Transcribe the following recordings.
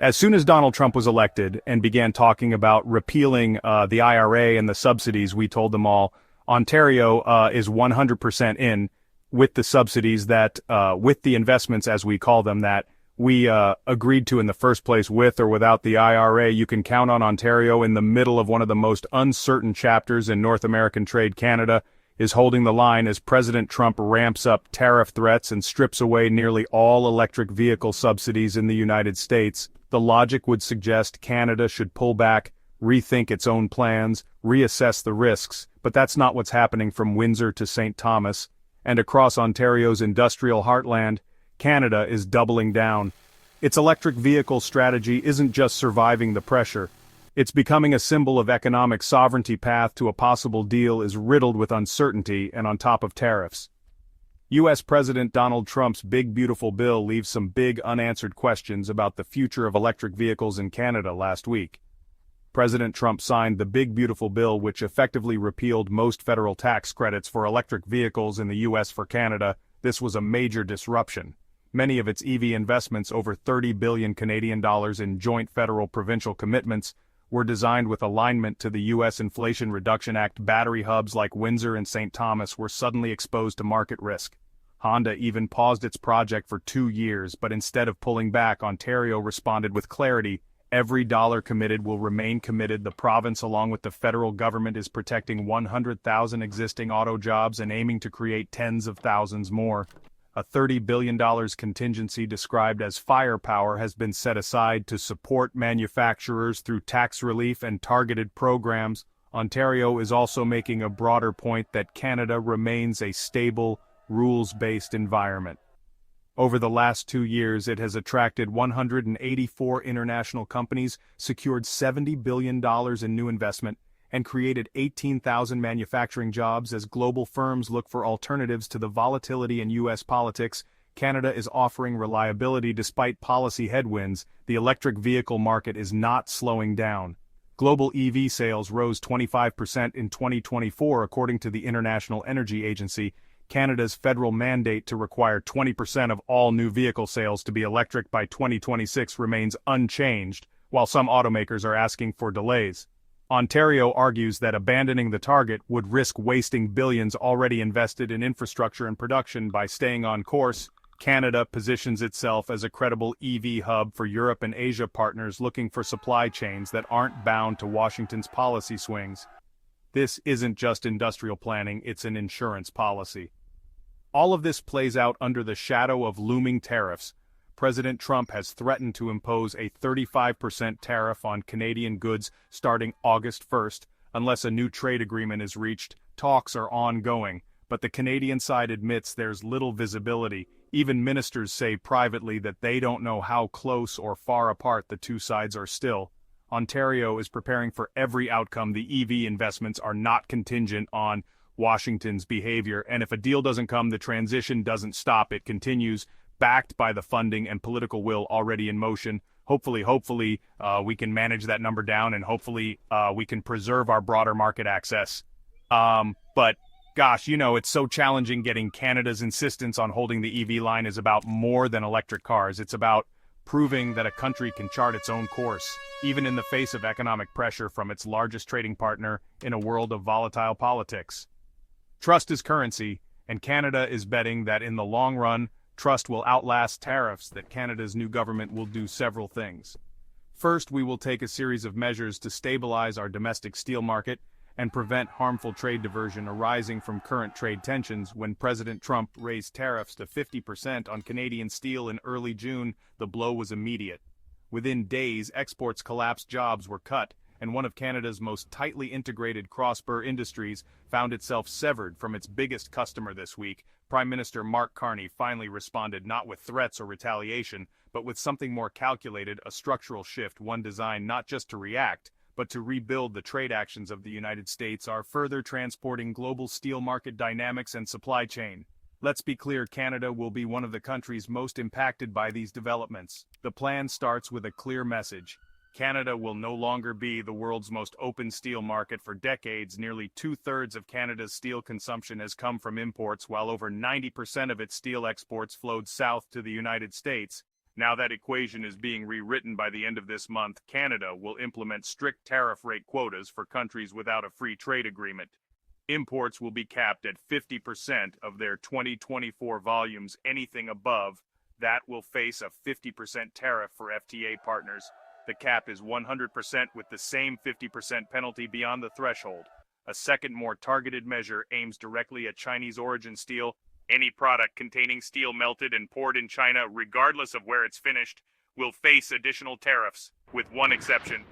As soon as Donald Trump was elected and began talking about repealing the IRA and the subsidies, we told them all, Ontario is 100% in with the subsidies with the investments, as we call them, that we agreed to in the first place. With or without the IRA, you can count on Ontario in the middle of one of the most uncertain chapters in North American trade. Canada is holding the line as President Trump ramps up tariff threats and strips away nearly all electric vehicle subsidies in the United States. The logic would suggest Canada should pull back, rethink its own plans, reassess the risks, but that's not what's happening from Windsor to St. Thomas, and across Ontario's industrial heartland. Canada is doubling down. Its electric vehicle strategy isn't just surviving the pressure. It's becoming a symbol of economic sovereignty. Path to a possible deal is riddled with uncertainty and on top of tariffs. U.S. President Donald Trump's Big Beautiful Bill leaves some big unanswered questions about the future of electric vehicles in Canada last week. President Trump signed the Big Beautiful Bill, which effectively repealed most federal tax credits for electric vehicles in the U.S. For Canada, this was a major disruption. Many of its EV investments, over 30 billion Canadian dollars in joint federal-provincial commitments, were designed with alignment to the U.S. Inflation Reduction Act. Battery hubs like Windsor and St. Thomas were suddenly exposed to market risk. Honda even paused its project for 2 years, but instead of pulling back, Ontario responded with clarity. Every dollar committed will remain committed. The province, along with the federal government, is protecting 100,000 existing auto jobs and aiming to create tens of thousands more. A $30 billion contingency described as firepower has been set aside to support manufacturers through tax relief and targeted programs. Ontario is also making a broader point that Canada remains a stable, rules-based environment. Over the last 2 years, it has attracted 184 international companies, secured $70 billion in new investment, and created 18,000 manufacturing jobs. As global firms look for alternatives to the volatility in U.S. politics, Canada is offering reliability despite policy headwinds. The electric vehicle market is not slowing down. Global EV sales rose 25% in 2024, according to the International Energy Agency. Canada's federal mandate to require 20% of all new vehicle sales to be electric by 2026 remains unchanged, while some automakers are asking for delays. Ontario argues that abandoning the target would risk wasting billions already invested in infrastructure and production. By staying on course, Canada positions itself as a credible EV hub for Europe and Asia partners looking for supply chains that aren't bound to Washington's policy swings. This isn't just industrial planning, it's an insurance policy. All of this plays out under the shadow of looming tariffs. President Trump has threatened to impose a 35% tariff on Canadian goods starting August 1st, unless a new trade agreement is reached. Talks are ongoing, but the Canadian side admits there's little visibility. Even ministers say privately that they don't know how close or far apart the two sides are still. Ontario is preparing for every outcome. The EV investments are not contingent on Washington's behavior, and if a deal doesn't come, the transition doesn't stop, it continues, backed by the funding and political will already in motion. Hopefully, we can manage that number down, and hopefully we can preserve our broader market access. But gosh, it's so challenging. Getting Canada's insistence on holding the EV line is about more than electric cars. It's about proving that a country can chart its own course, even in the face of economic pressure from its largest trading partner in a world of volatile politics. Trust is currency, and Canada is betting that in the long run, trust will outlast tariffs. That Canada's new government will do several things. First, we will take a series of measures to stabilize our domestic steel market and prevent harmful trade diversion arising from current trade tensions. When President Trump raised tariffs to 50% on Canadian steel in early June, the blow was immediate. Within days, exports collapsed, jobs were cut, and one of Canada's most tightly integrated cross-border industries found itself severed from its biggest customer this week. Prime Minister Mark Carney finally responded, not with threats or retaliation, but with something more calculated, a structural shift, one designed not just to react, but to rebuild. The trade actions of the United States are further transporting global steel market dynamics and supply chain. Let's be clear, Canada will be one of the countries most impacted by these developments. The plan starts with a clear message. Canada will no longer be the world's most open steel market. For decades, nearly 2/3 of Canada's steel consumption has come from imports, while over 90% of its steel exports flowed south to the United States. Now that equation is being rewritten. By the end of this month, Canada will implement strict tariff rate quotas for countries without a free trade agreement. Imports will be capped at 50% of their 2024 volumes. Anything above that will face a 50% tariff for FTA partners. The cap is 100% with the same 50% penalty beyond the threshold. A second, more targeted measure aims directly at Chinese origin steel. Any product containing steel melted and poured in China, regardless of where it's finished, will face additional tariffs, with one exception.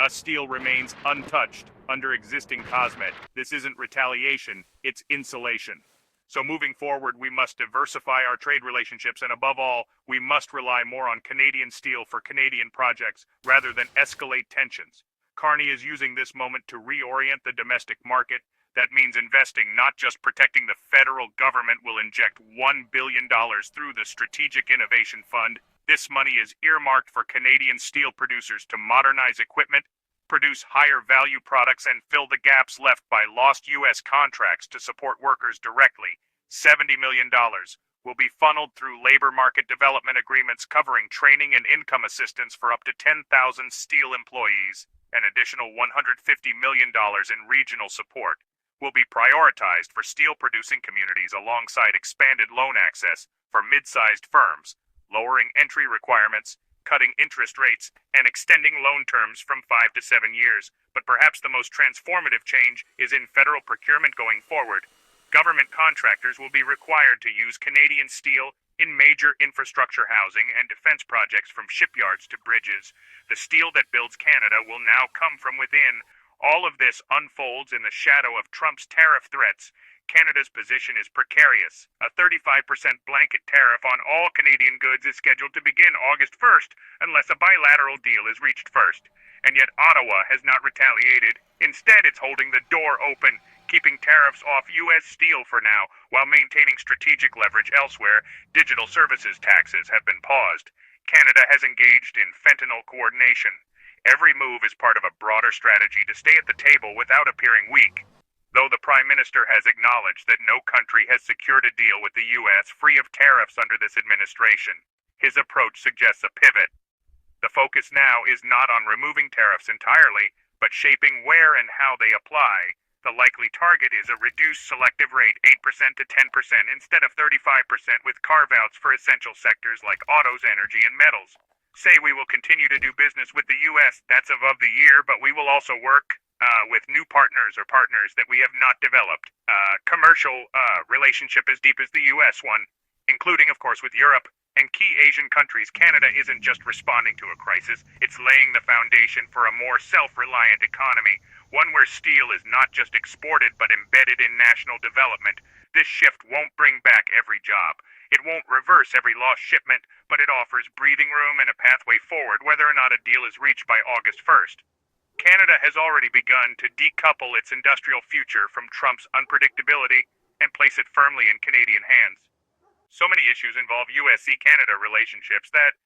Steel remains untouched under existing COSMED. This isn't retaliation, it's insulation. So moving forward, we must diversify our trade relationships, and above all, we must rely more on Canadian steel for Canadian projects rather than escalate tensions. Carney is using this moment to reorient the domestic market. That means investing, not just protecting. The federal government will inject $1 billion through the Strategic Innovation Fund. This money is earmarked for Canadian steel producers to modernize equipment, produce higher value products, and fill the gaps left by lost U.S. contracts to support workers directly. $70 million will be funneled through labor market development agreements covering training and income assistance for up to 10,000 steel employees. An additional $150 million in regional support will be prioritized for steel-producing communities alongside expanded loan access for mid-sized firms, lowering entry requirements, cutting interest rates, and extending loan terms from 5 to 7 years. But perhaps the most transformative change is in federal procurement going forward. Government contractors will be required to use Canadian steel in major infrastructure, housing, and defense projects, from shipyards to bridges. The steel that builds Canada will now come from within. All of this unfolds in the shadow of Trump's tariff threats. Canada's position is precarious. A 35% blanket tariff on all Canadian goods is scheduled to begin August 1st, unless a bilateral deal is reached first. And yet Ottawa has not retaliated. Instead, it's holding the door open, keeping tariffs off U.S. steel for now, while maintaining strategic leverage elsewhere. Digital services taxes have been paused. Canada has engaged in fentanyl coordination. Every move is part of a broader strategy to stay at the table without appearing weak. Though the Prime Minister has acknowledged that no country has secured a deal with the U.S. free of tariffs under this administration, his approach suggests a pivot. The focus now is not on removing tariffs entirely, but shaping where and how they apply. The likely target is a reduced selective rate, 8% to 10% instead of 35%, with carve-outs for essential sectors like autos, energy, and metals. Say we will continue to do business with the U.S., that's above the year, but we will also work with new partners or partners that we have not developed. Commercial relationship as deep as the U.S. one, including, of course, with Europe and key Asian countries. Canada isn't just responding to a crisis, it's laying the foundation for a more self-reliant economy, one where steel is not just exported but embedded in national development. This shift won't bring back every job. It won't reverse every lost shipment, but it offers breathing room and a pathway forward whether or not a deal is reached by August 1st. Canada has already begun to decouple its industrial future from Trump's unpredictability and place it firmly in Canadian hands. So many issues involve U.S.-Canada relationships that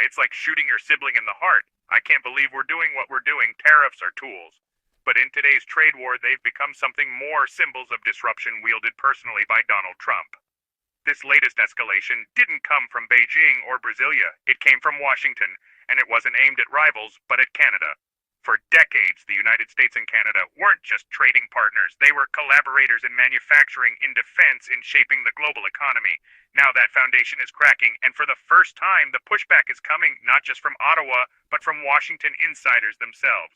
it's like shooting your sibling in the heart. I can't believe we're doing what we're doing. Tariffs are tools. But in today's trade war, they've become something more, symbols of disruption wielded personally by Donald Trump. This latest escalation didn't come from Beijing or Brasilia. It came from Washington, and it wasn't aimed at rivals, but at Canada. For decades, the United States and Canada weren't just trading partners. They were collaborators in manufacturing, in defense, in shaping the global economy. Now that foundation is cracking, and for the first time, the pushback is coming not just from Ottawa, but from Washington insiders themselves.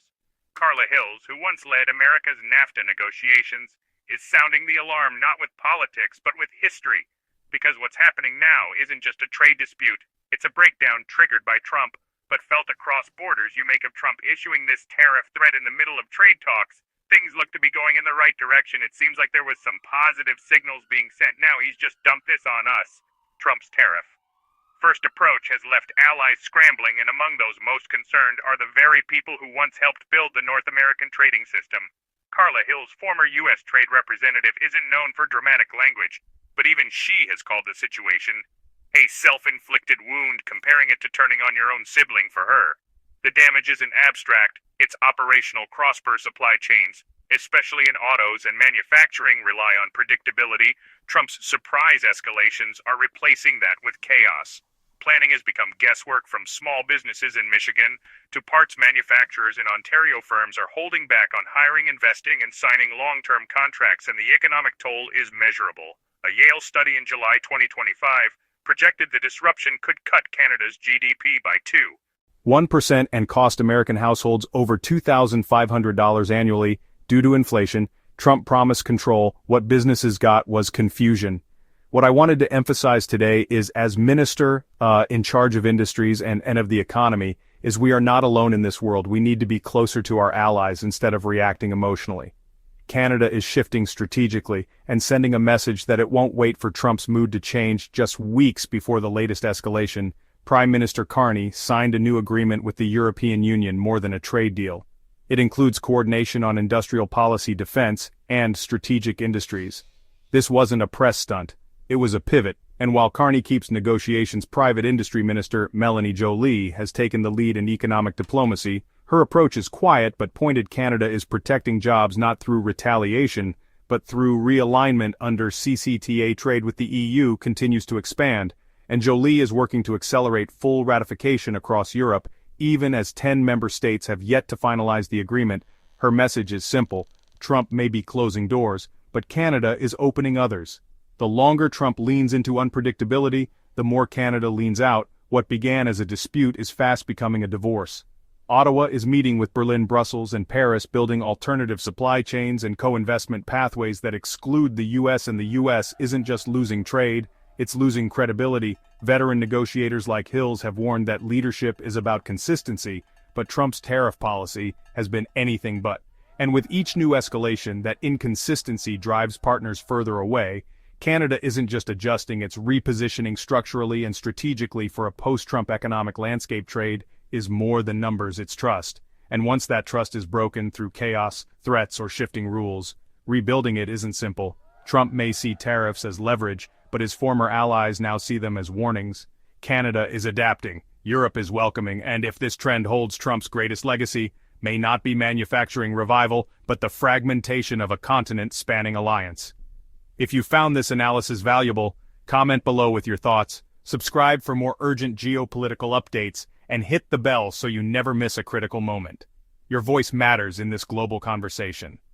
Carla Hills, who once led America's NAFTA negotiations, is sounding the alarm not with politics, but with history. Because what's happening now isn't just a trade dispute. It's a breakdown triggered by Trump, but felt across borders. You make of Trump issuing this tariff threat in the middle of trade talks. Things look to be going in the right direction. It seems like there was some positive signals being sent. Now he's just dumped this on us. Trump's tariff first approach has left allies scrambling, and among those most concerned are the very people who once helped build the North American trading system. Carla Hills, former U.S. trade representative, isn't known for dramatic language, but even she has called the situation a self-inflicted wound, comparing it to turning on your own sibling for her. The damage isn't abstract, it's operational. Cross-border supply chains, especially in autos and manufacturing, rely on predictability. Trump's surprise escalations are replacing that with chaos. Planning has become guesswork. From small businesses in Michigan to parts manufacturers in Ontario. Firms are holding back on hiring, investing, and signing long-term contracts, and the economic toll is measurable. A Yale study in July 2025 projected the disruption could cut Canada's GDP by 1% and cost American households over $2,500 annually due to inflation. Trump promised control. What businesses got was confusion. What I wanted to emphasize today is, as minister in charge of industries and of the economy, is we are not alone in this world. We need to be closer to our allies instead of reacting emotionally. Canada is shifting strategically and sending a message that it won't wait for Trump's mood to change. Just weeks before the latest escalation, Prime Minister Carney signed a new agreement with the European Union, more than a trade deal. It includes coordination on industrial policy, defense, and strategic industries. This wasn't a press stunt. It was a pivot, and while Carney keeps negotiations, Private Industry Minister Melanie Joly has taken the lead in economic diplomacy. Her approach is quiet but pointed. Canada is protecting jobs not through retaliation, but through realignment. Under CCTA, trade with the EU continues to expand, and Joly is working to accelerate full ratification across Europe, even as 10 member states have yet to finalize the agreement. Her message is simple: Trump may be closing doors, but Canada is opening others. The longer Trump leans into unpredictability, the more Canada leans out. What began as a dispute is fast becoming a divorce. Ottawa is meeting with Berlin, Brussels, and Paris, building alternative supply chains and co-investment pathways that exclude the U.S. And the U.S. isn't just losing trade, it's losing credibility. Veteran negotiators like Hills have warned that leadership is about consistency, but Trump's tariff policy has been anything but. And with each new escalation, that inconsistency drives partners further away. Canada isn't just adjusting, it's repositioning structurally and strategically for a post-Trump economic landscape. Trade is more than numbers, it's trust. And once that trust is broken through chaos, threats, or shifting rules, rebuilding it isn't simple. Trump may see tariffs as leverage, but his former allies now see them as warnings. Canada is adapting, Europe is welcoming, and if this trend holds, Trump's greatest legacy may not be manufacturing revival, but the fragmentation of a continent-spanning alliance. If you found this analysis valuable, comment below with your thoughts, subscribe for more urgent geopolitical updates, and hit the bell so you never miss a critical moment. Your voice matters in this global conversation.